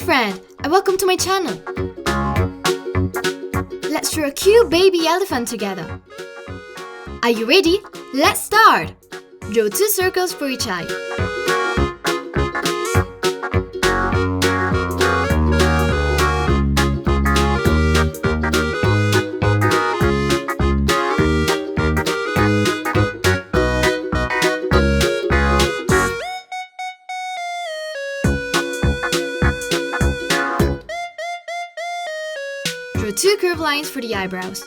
friend, and welcome to my channel. Let's draw a cute baby elephant together. Are you ready? Let's start! Draw 2 circles for each eye. Draw 2 curved lines for the eyebrows.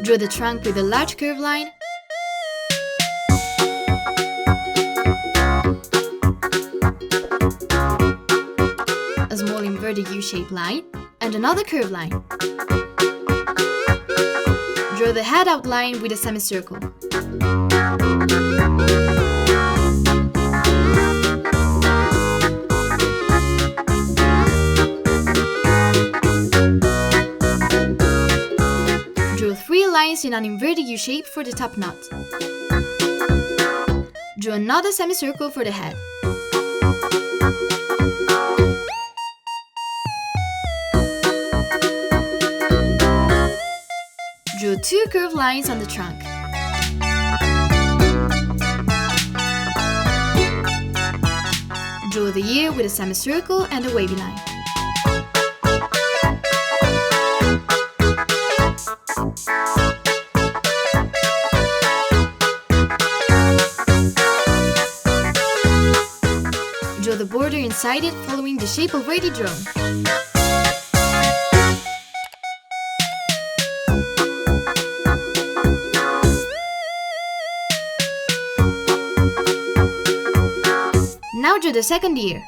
Draw the trunk with a large curved line. A small inverted U-shaped line and another curved line. Draw the head outline with a semicircle. Draw 3 lines in an inverted U shape for the top knot. Draw another semicircle for the head. Draw 2 curved lines on the trunk. Draw the ear with a semicircle and a wavy line. Draw the border inside it following the shape already drawn. Now draw the second ear.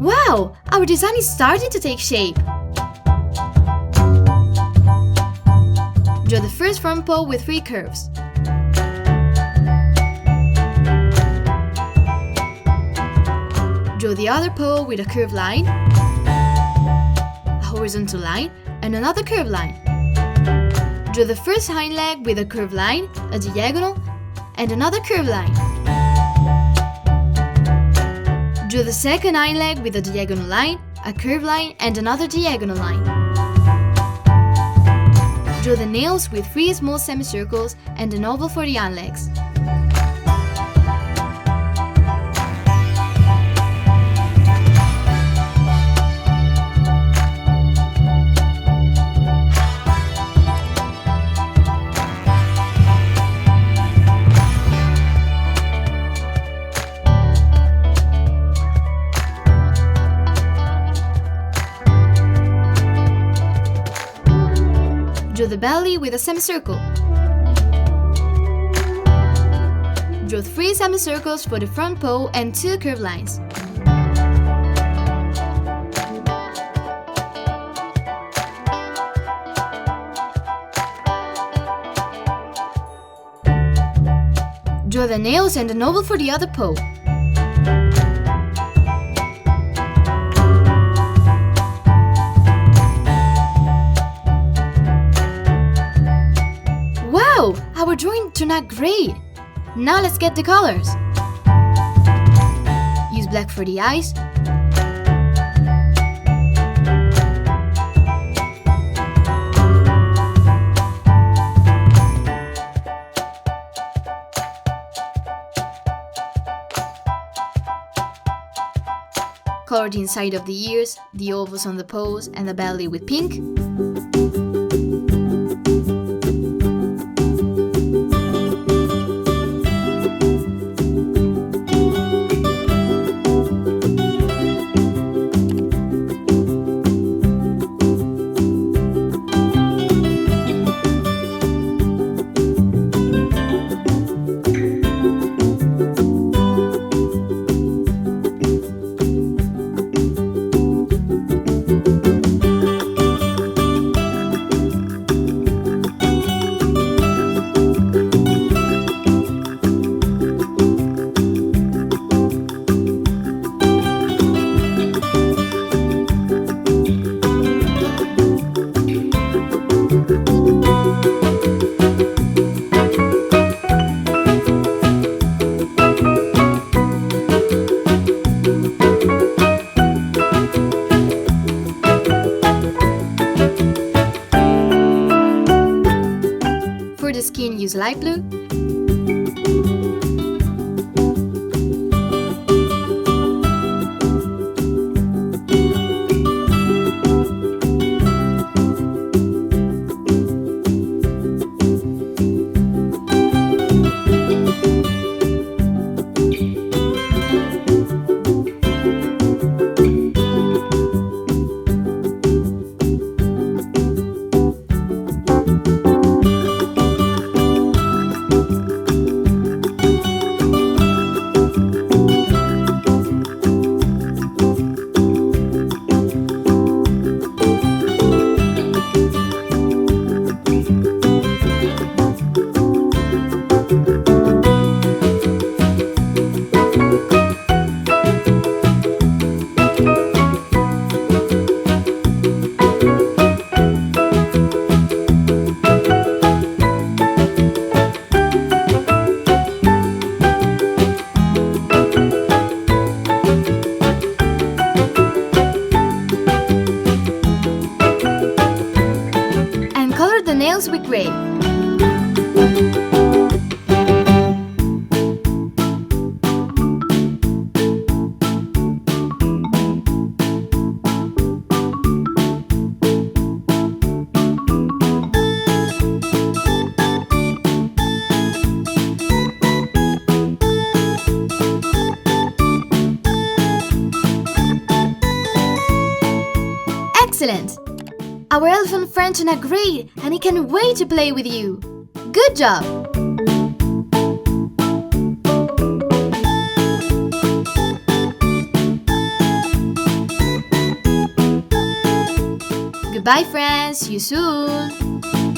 Wow! Our design is starting to take shape! Draw the first front paw with 3 curves. Draw the other paw with a curved line, a horizontal line, and another curved line. Draw the first hind leg with a curved line, a diagonal, and another curved line. Draw the second hind leg with a diagonal line, a curved line, and another diagonal line. Draw the nails with 3 small semicircles and an oval for the hind legs. Draw the belly with a semicircle. Draw 3 semicircles for the front paw and 2 curved lines. Draw the nails and an oval for the other paw. Wow! Our drawing turned out great! Now let's get the colors! Use black for the eyes, color the inside of the ears, the ovals on the paws, and the belly with pink. the skin, use light blue. The nails with gray. Excellent! Our elephant friends are great and he can't wait to play with you. Good job! Goodbye friends, see you soon!